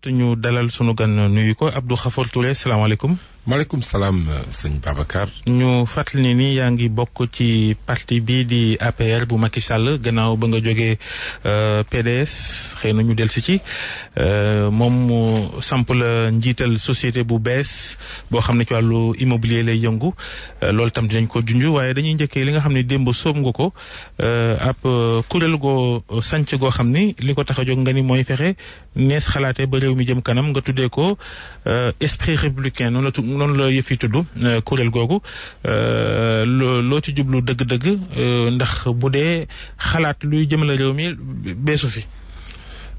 ñu dalal sunu gan nuyu ko Abdou Khafor Touré salaamaaleykum. maaleykum salaam sëñ Babacar. ñu fàttali ni yaa ngi bokk ci parti bi di APR bu Macky Sall gannaaw ba nga jógee PDS xëy na ñu dellusi ci moom mu samp la njiital société bu bees boo xam ne ci wàllu immobilier lay yëngu loolu tam dinañ ko junj waaye dañuy njëkkee li nga xam ne démb sóob nga ko ab kuréel goo sanc goo xam ni li ko tax a jóg nga ni mooy fexe nees xalaatee ba réew mi jëm kanam nga tuddee ko esprit républicain noonu la yëf yi tudd kuréel googu loo ci jublu dëgg-dëgg ndax bu dee xalaat luy jëmale réew mi beesu fi.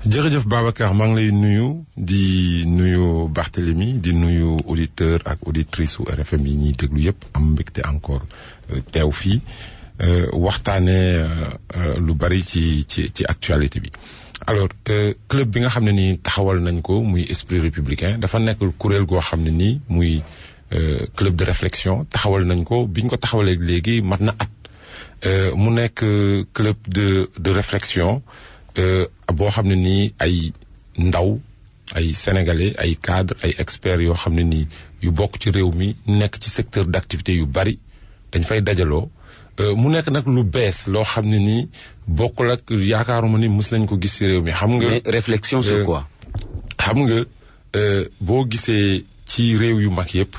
jërëjëf Babacar maa ngi lay nuyu di nuyu Barthélémy di nuyu auditeur ak auditrice su RFM yi ñuy déglu yëpp am mbégte encore teew fii waxtaanee lu bari ci actualité bi. alors club bi nga xam ne nii taxawal nañ ko muy esprit républicain dafa nekk kuréel goo xam ne nii muy club de réflexion taxawal nañ ko bi ñu ko taxawalee léegi mat na at mu nekk club de réflexion boo xam ne nii ay ndaw ay sénégalais ay cadres ay experts yoo xam ne nii yu bokk ci réew mi nekk ci secteur d'activité yu bari dañ fay dajaloo mu nekk nag lu bees loo xam ne nii bokkul ak yaakaaruma ni mës nañ ko gis ci réew mi. xam nga mais réflexion sur quoi. xam nga boo gisee ci réew yu mag yépp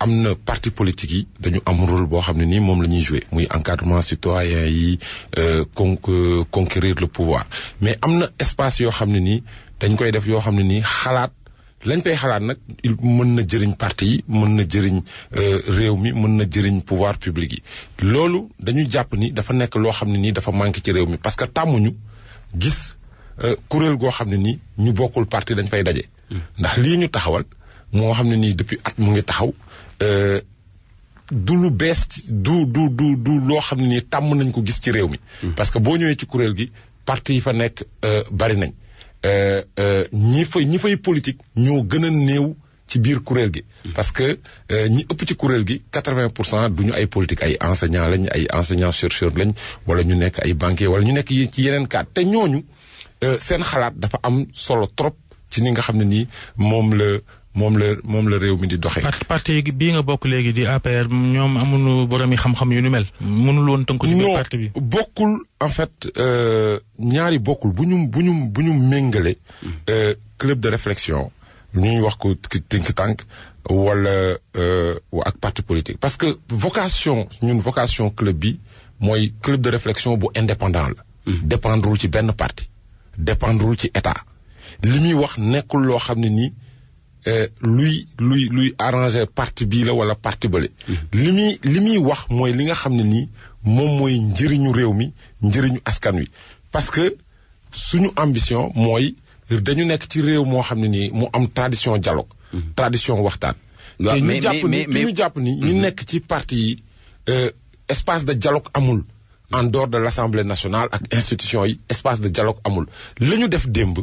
am na parti politique yi dañu am rôle boo xam ne nii moom la ñuy jouer muy encadrement citoyen yi conquérir le pouvoir mais am na espace yoo xam ne nii dañ koy def yoo xam ne nii xalaat lañ koy xalaat nag mën na jëriñ parti yi mën na jëriñ réew mi mën na jëriñ pouvoir public yi loolu dañuy jàpp ni dafa nekk loo xam ne nii dafa manqué ci réew mi parce que tàmmuñu gis kuréel goo xam ne nii ñu bokkul parti dañ fay daje. ndax lii ñu taxawal moo xam ne nii depuis at mu ngi taxaw du lu bees du loo xam ne nii tàmm nañ ko gis ci réew mi. parce que boo ñëwee ci kuréel gi parti yi fa nekk bari nañ. ñi fay politique ñoo gën a néew ci biir kuréel gi. parce que ñi ëpp ci kuréel gi 80% duñu ay politique ay enseignants lañ ay enseignants chercheurs lañ wala ñu nekk ay banquiers wala ñu nekk ci yeneen cadre te ñooñu seen xalaat dafa am solo trop ci ni nga xam ne nii moom la réew mi di doxee. parti bii nga bokk léegi di APR ñoom amuñu boromi xam-xam yu ni mel. mënul woon tënku ci biir parti bi. bokkul en fait ñaari bokkul bu ñu méngale. club de réflexion ñuy wax ko think tank wala ak parti politique. parce que vocation club bi mooy club de réflexion bu indépendant la. dépendrul ci benn parti. dépendrul ci état. li muy wax nekkul loo xam ne nii. luy arranger parti bii la wala parti bële. li muy wax mooy li nga xam ne nii moom mooy njëriñu réew mi njëriñu askan wi parce que suñu ambition mooy dañu nekk ci réew moo xam ne nii mu am tradition dialogue. tradition waxtaan. te ñu jàpp ni ñu nekk ci parti yi espace de dialogue amul. en dehors de l'Assemblée nationale ak institution yi espace de dialogue amul la ñu def démb.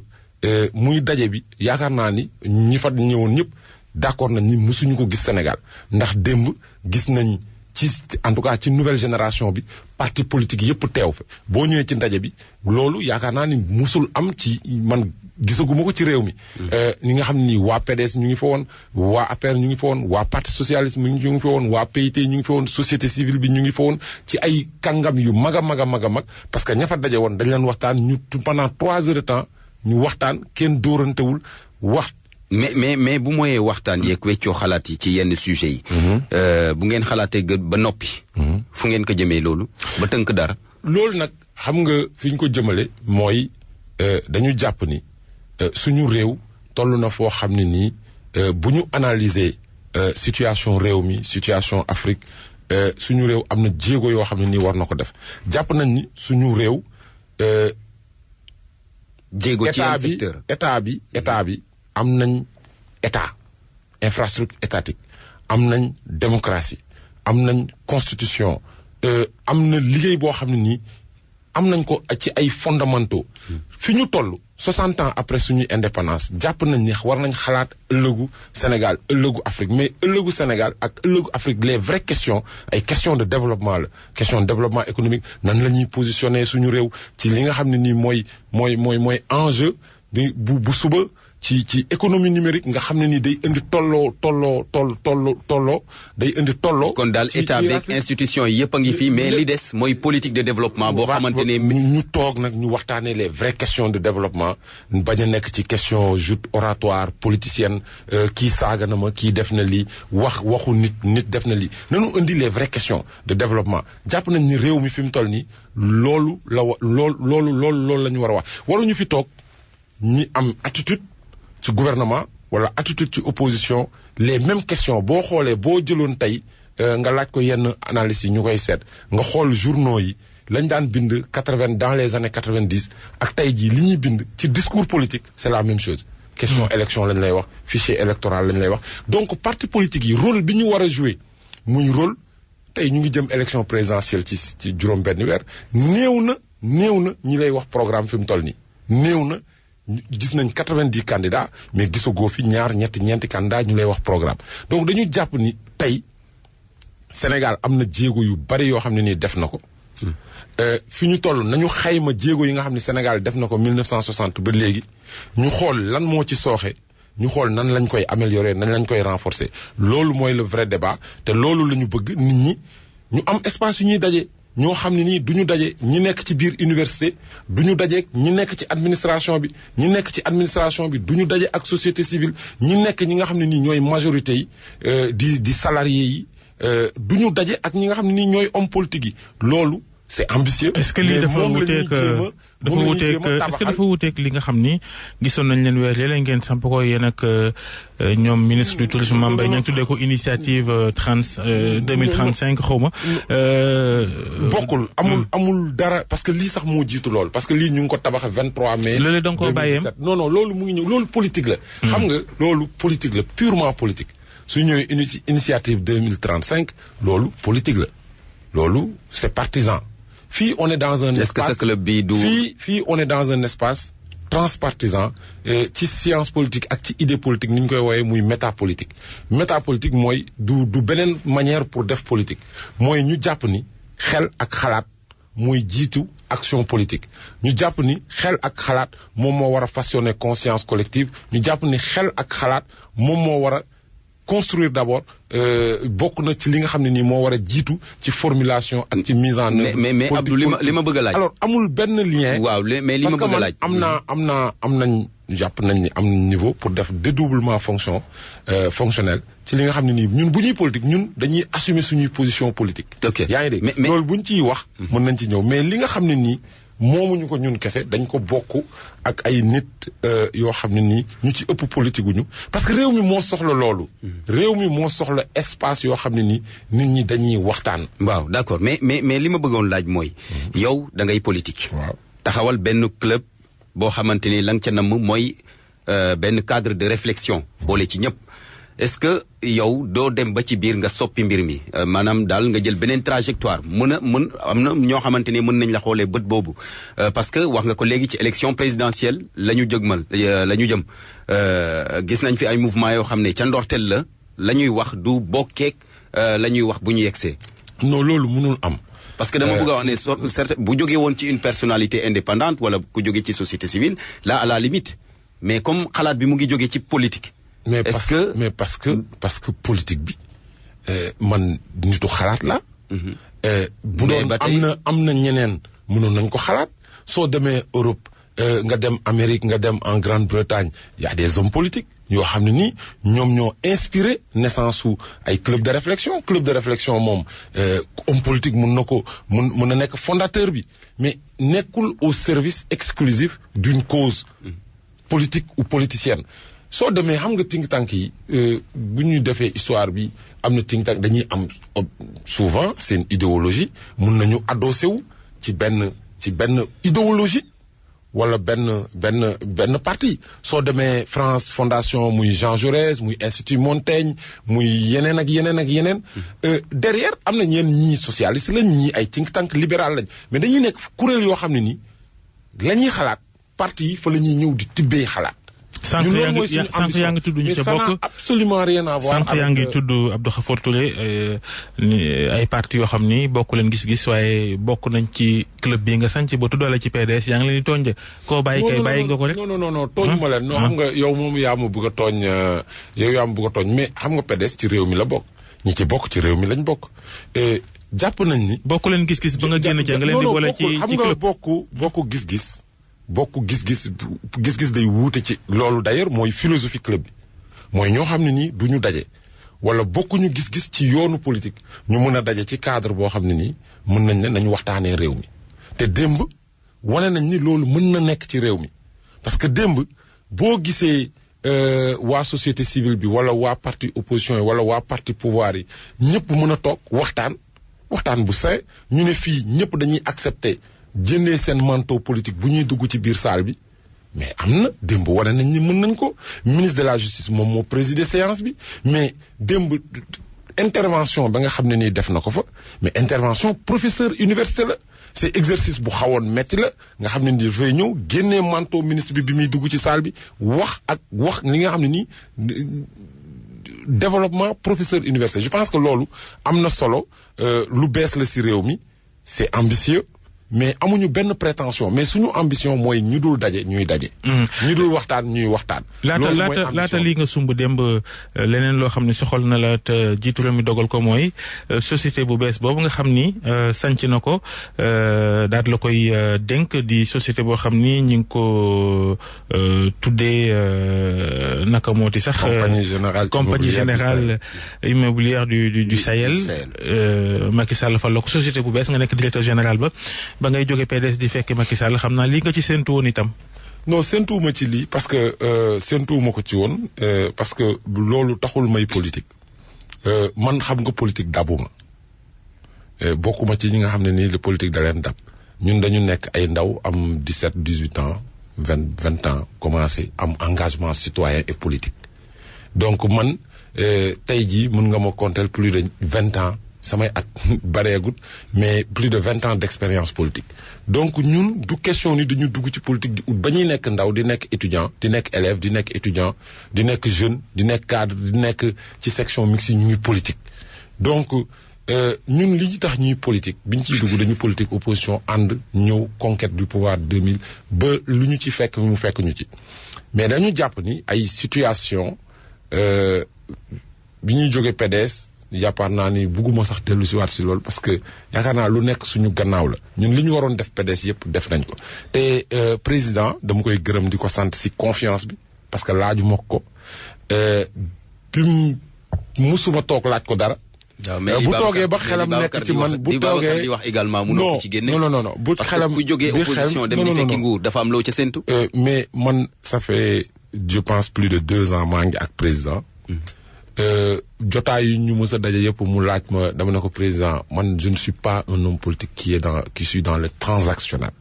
muy daje bi yaakaar naa ni ñi fa ñëwoon ñëpp d'accord nañ ni mësuñu ko gis Sénégal ndax démb gis nañ ci en tout cas ci nouvelle génération bi parti politique yëpp teew fa boo ñëwee ci ndaje bi loolu yaakaar naa ni musul am ci man gisaguma ko ci réew mi. ñi nga xam ne nii waa PDS ñu ngi fa woon waa APR ñu ngi fa woon waa parti socialiste ñu ngi fa woon waa PIT ñu ngi fa woon société civile bi ñu ngi fa woon ci ay kàngam yu mag a mag a mag a mag parce que ña fa daje woon dañ leen waxtaan ñu pendant 3 heures de temps. ñu waxtaan kenn dóorantewul wax. mais bu mooyee waxtaan yeeg weccoo xalaat yi ci yenn sujets yi. bu ngeen xalaatee ba noppi. fu ngeen ko jëmee loolu ba tënk dara. loolu nag xam nga fi ñu ko jëmale mooy dañu jàpp ni suñu réew toll na foo xam ne nii bu ñu analyser situation réew mi situation Afrique suñu réew am na jéego yoo xam ne nii war na ko def jàpp nañ ni suñu réew. jéego ci yan secteur état bi am nañ état infrastructure étatique am nañ démocratie am nañ constitution am na liggéey boo xam ne nii am nañ ko ci ay fondamentaux fi ñu toll 60 ans après suñuy indépendance jàpp nañ ni war nañ xalaat ëllëgu Sénégal ëllëgu Afrique mais ëllëgu Sénégal ak ëllëgu Afrique les vraies questions ay questions de développement la question de développement économique nan la ñuy positionner suñu réew ci li nga xam ne nii mooy enjeu bu suba ci économie numérique nga xam ne ni day indi tolloo day indi tolloo. kon daal état bi institution yi yëpp a ngi fii mais li des mooy politique de développement boo xamante ne. ñu toog nag ñu waxtaanee les vraies questions de développement bañ a nekk ci question joute oratoire politicienne kii saaga na ma kii def na lii waxu nit def na lii nanu indi les vraies questions de développement jàpp nañ ni réew mi fi mu toll nii loolu la ñu war a wax waruñu fi toog ñi am attitude ci gouvernement wala attitude ci opposition les mêmes questions boo xoolee boo jëloon tey nga laaj ko yenn analystes yi ñu koy seet nga xool journaux yi lañ daan bind 80 dans les années 90 ak tey jii li ñuy bind ci discours politique c'est la même chose. question élection lañ lay wax fichier électoral lañ lay wax donc parti politique yi rôle bi ñu war a jouer muy rôle tey ñu ngi jëm élection présidentielle ci juróom benn weer néew na ñi lay wax programme fi mu toll nii néew na. gis nañ 90 candidats mais gisagoo fi ñeenti candidats ñu lay wax programme donc dañu jàpp ni tey Sénégal am na jéego yu bari yoo xam ne nii def na ko. fi ñu toll nañu xayma jéego yi nga xam ne Sénégal def na ko 1960 ba léegi ñu xool lan moo ci sooxe ñu xool nan lañ koy améliorer nan lañ koy renforcer loolu mooy le vrai débat te loolu la ñu bëgg nit ñi ñu am espace yu ñuy daje. ñoo xam ne nii du ñu daje ñi nekk ci biir université du ñu daje ñi nekk ci administration bi du ñu daje ak société civile ñi nekk ñi nga xam ne nii ñooy majorité yi di salariés yi du ñu daje ak ñi nga xam ne nii ñooy homme politique yi loolu c'est ambitieux. est-ce que lii dafa wuteek li nga xam ni gisoon nañ leen weer léeg-léeg ngeen samp ko yéen ak ñoom ministre du tourisme Mame Mbaye Niang tuddee ko initiative 2035 xaw ma. bokkul amul dara parce que lii sax moo jiitu lool parce que lii ñu ngi ko tabax 23 mai. loolu da nga koo bàyyeem non loolu mu ngi ñëw loolu politique la. xam nga loolu politique la purement politique su ñëwee initiative 2035 loolu politique la loolu c'est partisan. fii on est dans un espace est-ce que ce club bi du fii on est dans un espace transpartisan ci science politique ak ci idée politique ni ñu koy wooyee muy métapolitique mooy du beneen manière pour def politique mooy ñu jàpp ni xel ak xalaat muy jiitu action politique ñu jàpp ni xel ak xalaat moom moo war a façonner conscience collective ñu jàpp ni xel ak xalaat moom moo war a construire d'abord bokk na ci li nga xam ne nii moo war a jiitu ci formulation ak ci mise en œuvre. mais Abdou li ma bëgg a laaj. alors amul benn lien. waaw mais li ma bëgg a laaj. am nañ jàpp nañ ni am niveau pour def dédoublement fonctionnel ci li nga xam ne nii ñun bu ñuy politique ñun dañuy assumer suñuy position politique. ok yaa ngi dégg loolu bu ñu ciy wax. mën nañ ci ñëw mais li nga xam ne nii. moomuñu ko ñun kese dañ ko bokk ak ay nit yoo xam ne nii ñu ci ëpp politique guñu parce que réew mi moo soxla loolu. réew mi moo soxla espace yoo xam ne nii nit ñi dañuy waxtaan. waaw d'accord mais li ma bëggoon laaj mooy. yow da ngay politique. waaw taxawal benn club boo xamante ni la nga ca namm mooy benn cadre de réflexion boole ci ñëpp. est-ce que yow doo dem ba ci biir nga soppi mbir mi maanaam daal nga jël beneen trajectoire am na ñoo xamante ni mën nañ la xoolee bët boobu parce que wax nga ko léegi ci élection présidentielle la ñu jëm gis nañ fi ay mouvement yoo xam ne ca ndorteel la ñuy wax du bokkeek la ñuy wax bu ñu yegsee. non loolu mënul am. parce que dama bëgg a wax ne certes bu jógee woon ci une personnalité indépendante wala ku jógee ci société civile là à la limite mais comme xalaat bi mu ngi jógee ci politique. mais parce que politique bi man nitu xalaat la. bu doon am na ñeneen mënoon nañ ko xalaat soo demee Europe nga dem Amérique nga dem en Grande-Bretagne y a des hommes politiques yoo xam ne nii ñoom ñoo inspiré naissance su ay club de réflexion moom homme politique mën na nekk fondateur bi mais nekkul au service exclusif d'une cause politique ou politicienne. soo demee xam nga think tank yi bu ñu defee histoire bi am na think tank dañuy am souvent seen idéologie mun nañu adossé wu ci benn idéologie wala benn parti soo demee France fondation muy Jean Jaurès muy Institut Montaigne muy yeneen ak yeneen derrière am na ñii socialiste lañ ñii ay think tank libéral lañ mais dañuy nekk kuréel yoo xam ne nii la ñuy xalaat parti yi fa la ñuy ñëw di tibbee xalaat sànq yaa ngi tudd ñu ca bokk mais ça n'a absolument rien à voir. sànq yaa ngi tudd Abdou Khafor Touré ay parti yoo xam ni bokk leen gis-gis waaye bokk nañ ci club bi nga sanc ba tuddale ci PDS yaa ngi leen di tooñ de koo bàyyi kay bàyyi nga ko rek. non tooñ ma leen. non xam nga yow moom yaa ma bëgg a tooñ mais xam nga PDS ci réew mi la bokk ñi ci bokk ci réew mi lañ bokk. jàpp nañ ni. bokk leen gis-gis ba nga génn ca nga leen di boole ci xam nga bokk gis-gis. bokk gis-gis day wuute ci loolu d'ailleurs mooy philosophie club bi mooy ñoo xam ne nii du ñu daje wala bokkuñu gis-gis ci yoonu politique ñu mën a daje ci cadre boo xam ne nii mën nañ ne nañu waxtaanee réew mi te démb wane nañ ni loolu mën na nekk ci réew mi parce que démb boo gisee waa société civile bi wala waa parti opposition yi wala waa parti pouvoir yi ñëpp mën a toog waxtaan bu sain ñu ne fii ñëpp dañuy accepter jëndee seen manteau politique bu ñuy dugg ci biir salle bi mais am na démb wane nañ ni mën nañ ko ministre de la justice moom moo présider séance bi mais démb intervention ba nga xam ne nii def na ko fa mais intervention professeur université la c'est exercice bu xawoon metti la nga xam ne ni dafay ñëw génnee manteau ministre bi muy dugg ci salle bi wax li nga xam ne nii développement professeur université je pense que loolu am na solo lu bees la ci réew mi c'est ambitieux mais amuñu benn prétention mais suñu ambition mooy ñu dul daje ñuy daje. ñu dul waxtaan ñuy waxtaan. laata lii nga sumb démb leneen loo xam ne soxal na la te jiitu réew mi dogal ko mooy société bu bees boobu nga xam ni sanc na ko daal la koy dénk di société boo xam ni ñu ngi ko tuddee naka mooti sax. compagnie générale immobilière du Sahel. Macky Sall fa la ko société bu bees nga nekk directeur général ba ngay jóge PDS di fekk Macky Sall xam naa lii nga ci séntu woon itam. non séntuwuma ci lii parce que séntuwuma ko ci woon parce que loolu taxul may politique man xam nga politique dabuma bokkuma ci ñi nga xam ne nii le politique da leen dab ñun dañu nekk ay ndaw am 17 18 ans 20 ans commencé am engagement citoyen et politique donc man tey jii mën nga ma compter plus de 20 ans samay at bareegut mais plus de 20 ans d'expérience politique donc ñun du question ni dañu dugg ci politique di ut ba ñuy nekk ndaw di nekk étudiant di nekk élève di nekk étudiant di nekk jeune di nekk cadre di nekk ci section mixte yi ñu ngi politique donc ñun li ñu tax ñuy politique bi ñu ciy dugg dañu politique opposition ànd ñëw conquête du pouvoir 2000 ba lu ñu ci fekk mu fekk ñu ci mais dañu jàpp ni ay situation bi ñuy jóge PDS yaakaar naa ni bugguma sax dellu si waat si loolu parce que yaakaar naa lu nekk suñu gannaaw la ñun li ñu waroon def PDS yëpp def nañ ko te président dama koy gërëm di ko sant si confiance bi parce que laaju ma ko bi musuma toog laaj ko dara. bu toogee ba xelam nekk ci man bu toogee di wax également mënoo ko ci génne. non bu xelam bu jógee opposition dem di fekki nguur dafa am loo ca séntu. mais man ça fait je pense plus de 2 ans maa ngi ak président. jotaay yi ñu mës a daje yëpp mu laaj ma dama ne ko président man je ne suis pas un homme politique qui suis dans le transactionnel.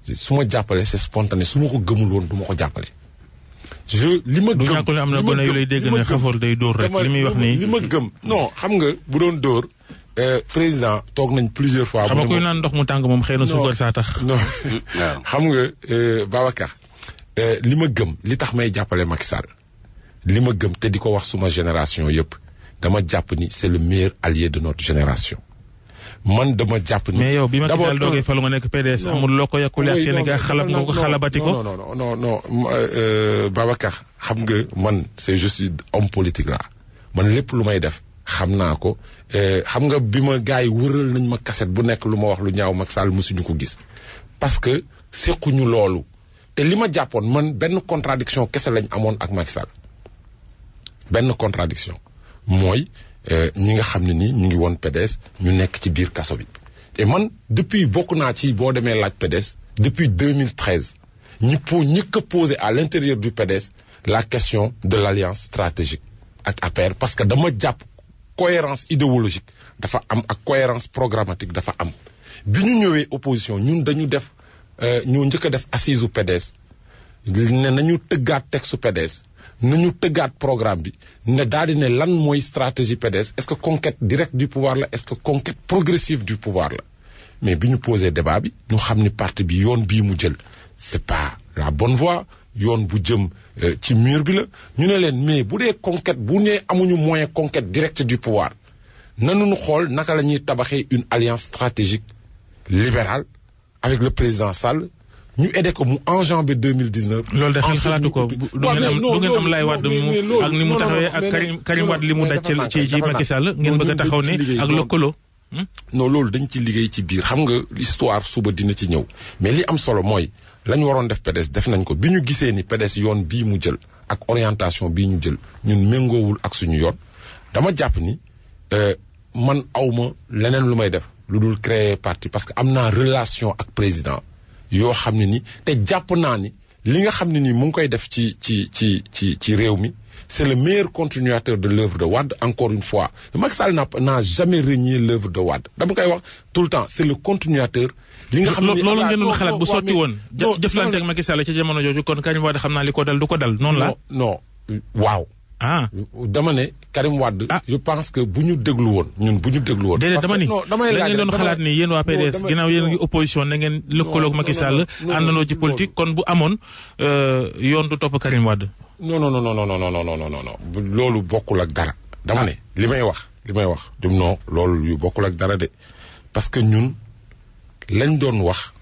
su ma jàppale c'est spontané su ma ko gëmul woon du ma ko jàppale. li ma gëm du ñàkkul am na gone yu lay dégg ne Khafor day dóor rek li muy wax nii. li ma gëm non xam nga bu doon dóor président toog nañ plusieurs fois. xam nga kuy naan ndox mu tàng moom xëy na suukar saa tax. non xam nga Babacar li ma gëm li tax may jàppale Macky Sall li ma gëm te di ko wax suma génération yëpp dama jàpp ni c'est le meilleur allié de notre génération man dama jàpp ni. mais yow bi Macky Sall doogee falu nga nekk PDS amul loo ko yàqule ak Sénégal xalab nga ko xalabati ko. non Babacar xam nga man c'est je suis homme politique là man lépp lu may def xam naa ko xam nga bi ma gars yi wëral nañ ma cassette bu nekk lu ma wax lu ñaaw Macky Sall mosuñu ko gis parce que sequñu loolu te li ma jàppoon man benn contradiction kese lañ amoon ak Macky Sall benn contradiction mooy ñi nga xam ne nii ñu ngi woon PDS ñu nekk ci biir kaso bi et man depuis bokk naa ci boo demee laaj PDS depuis 2013 ñi ko posé à l'intérieur du PDS la question de l'alliance stratégique ak APR parce que dama jàpp cohérence idéologique dafa am ak cohérence programmatique dafa am bi ñu ñëwee opposition ñun dañu def ñoo njëkk a def assise u PDS ne nañu tëggaat texte PDS nañu tëggaat programme bi ne daal di ne lan mooy stratégie PDS est-ce que conquête directe du pouvoir la est-ce que conquête progressive du pouvoir la mais bi ñu posé débat bi ñu xam ni parti bi yoon bii mu jël c'est pas la bonne voie yoon bu jëm ci mur bi la ñu ne leen mais bu dee conquête bu nee amuñu moyen conquête directe du pouvoir nanuñu xool naka la ñuy tabaxee une alliance stratégique libérale avec le président Sall ñu aidé ko mu enjambé 2019. loolu de xel xalaatu ko du ngeen am lay Wade mu ak ni mu taxawee ak Karim Wade li mu daj ci Macky Sall ngeen bëgg a taxaw ne ak lëkkaloo. non loolu dañ ci liggéey ci biir xam nga histoire suba dina ci ñëw mais li am solo mooy la ñu waroon def PDS def nañ ko bi ñu gisee ni PDS yoon bii mu jël ak orientation bii ñu jël ñun méngoowul ak suñu yoon dama jàpp ni man awma leneen lu may def lu dul créer parti parce que am naa relation ak président yoo xam ne ni te jàpp naa ni li nga xam ne ni mu ngi koy def ci réew mi c'est le meilleur continuateur de l'œuvre de Wade encore une fois Macky Sall n'a jamais renié l'œuvre de Wade dama koy wax tout le temps c'est le continuateur li nga xam ne loolu ngeen doon xalaat bu sotti woon jëflante ak Macky Sall ci jamono jooju kon Karim Wade xam naa li ko dal du ko dal noonu la non waaw dama ne Karim Wade je pense que bu ñu déglu woon ñun bu ñu déglu woon déedéet dama ni la ngeen doon xalaat ni yéen waa PDS ginnaaw yéen ngi opposition na ngeen lëkkaloog Macky Sall àndandoo ci politique kon bu amoon yoon du topp Karim Wade non loolu bokkul ak dara dama ne li may wax dum non loolu yu bokkul ak dara de parce que ñun lañ doon wax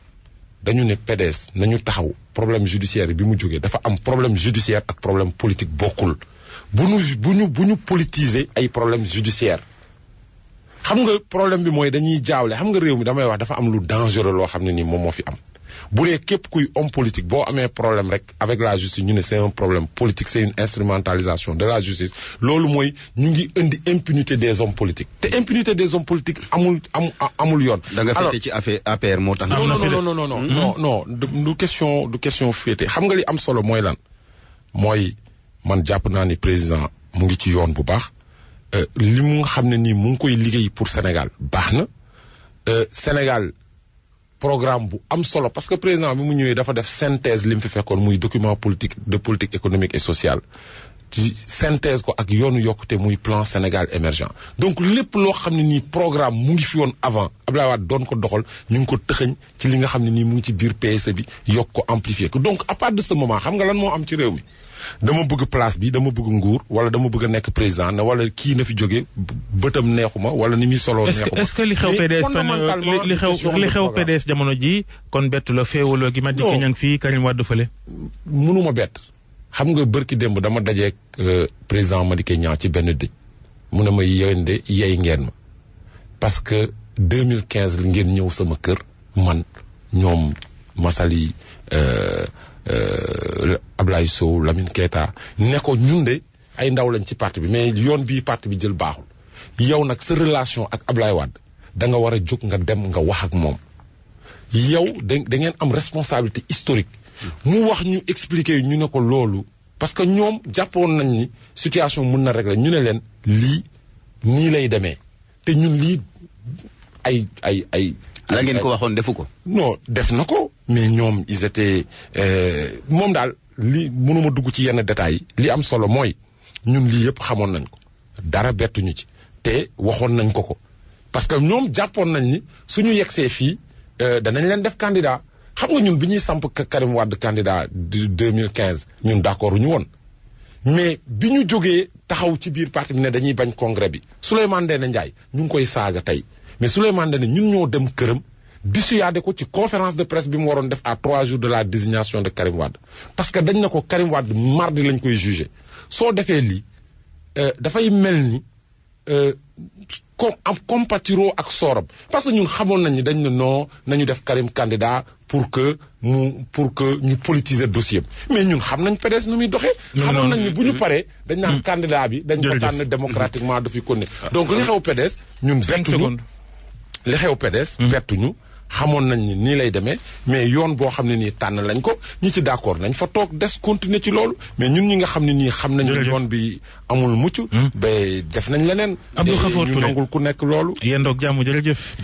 dañu ne PDS nañu taxaw problème judiciaire bi mu jógee dafa am problème judiciaire ak problème politique bokkul bu ñu politiser ay problème judiciaire xam nga problème bi mooy dañuy jaawle xam nga réew mi damay wax dafa am lu dangereux loo xam ne nii moom moo fi am bu dee képp kuy homme politique boo amee problème rek avec la justice ñu ne c'est un problème politique c'est une instrumentalisation de la justice loolu mooy ñu ngi indi impunité des hommes politiques te impunité des hommes politiques amul yoon. da nga féete ci affaire APR moo tax. non du question féete xam nga li am solo mooy lan mooy man jàpp naa ni président mu ngi ci yoon bu baax li mu nga xam ne nii mu ngi koy liggéey pour Sénégal baax na Sénégal. programme bu am solo parce que président bi mu ñëwee dafa def synthèse li mu fi fekkoon muy document politique économique et sociale ci synthèse ko ak yoonu yokkute muy plan Sénégal émergent donc lépp loo xam ne nii programme mu ngi fi woon avant Abdoulaye Wade doon ko doxal ñu ngi ko tëxëñ ci li nga xam ne nii mu ngi ci biir PSE bi yokk ko amplifier ko donc à partir de ce moment xam nga lan moo am ci réew mi dama bëgg place bi dama bëgg nguur wala dama bëgg a nekk président ne wala kii na fi jóge bëtam neexuma wala ni muy soloo neexuma est-ce que li xew PDS li xew PDS jamono ji kon bettu la féewaloo gi ma dikki ña ngi fii Karim Wade fële mënuma bett xam nga bërki démb dama dajeek président Madické Niang ci benn dëj mu ne ma yéwende yey ngeen ma parce que 2015 ngeen ñëw sama kër man ñoom Massaly Ablaye Sow Lamine Keita ne ko ñun de ay ndaw lañ ci parti bi mais yoon bii parti bi jël baaxul yow nag sa relation ak Ablaye Wade da nga war a jóg nga dem nga wax ak moom yow da ngeen am responsabilité historique mu wax ñu expliquer ñu ne ko loolu parce que ñoom jàppoon nañ ni situation mën na régler ñu ne leen lii nii lay demee te ñun lii ay la ngeen ko waxoon defu ko. non def na ko mais ñoom ils étaient moom daal li mënuma dugg ci yenn détails yi li am solo mooy ñun lii yëpp xamoon nañ ko dara bettuñu ci te waxoon nañ ko parce que ñoom jàppoon nañ ni suñu yegsee fii danañ leen def candidat xam nga ñun bi ñuy samp Karim Wade candidat de 2015 ñun d'accord ñu woon mais bi ñu jógee taxaw ci biir parti bi ne dañuy bañ congrès bi Souleymane Ndéné Ndiaye ñu ngi koy saaga tey mais Souleymane Ndéné ñun ñoo dem këram dissuadé ko ci conférence de presse bi mu waroon def à 3 jours de la désignation de Karim Wade parce que dañ ne ko Karim Wade mardi lañ koy jugé soo defee lii dafay mel ni am compatiro ak sooram parce que ñun xamoon nañ ni dañ ne non nañu def Karim candidat pour que ñu politiser dossier mais ñun xam nañ PDS nu muy doxee. xamoon nañ ni bu ñu paree dañ naan candidat bi dañ ko tànn démocratiquement dafay continuer donc li xew PDS ñun bettuñu li xew PDS bettuñu xamoon nañ ni nii lay demee mais yoon boo xam ne nii tànn lañ ko ñi ci d'accord nañ fa toog des continuer ci loolu mais ñun ñi nga xam ne nii xam nañ ni yoon bi amul mucc ba def nañ leneen Abdou Khafor Touré ñu nangul ku nekk loolu yéen doog jàmm jërëjëf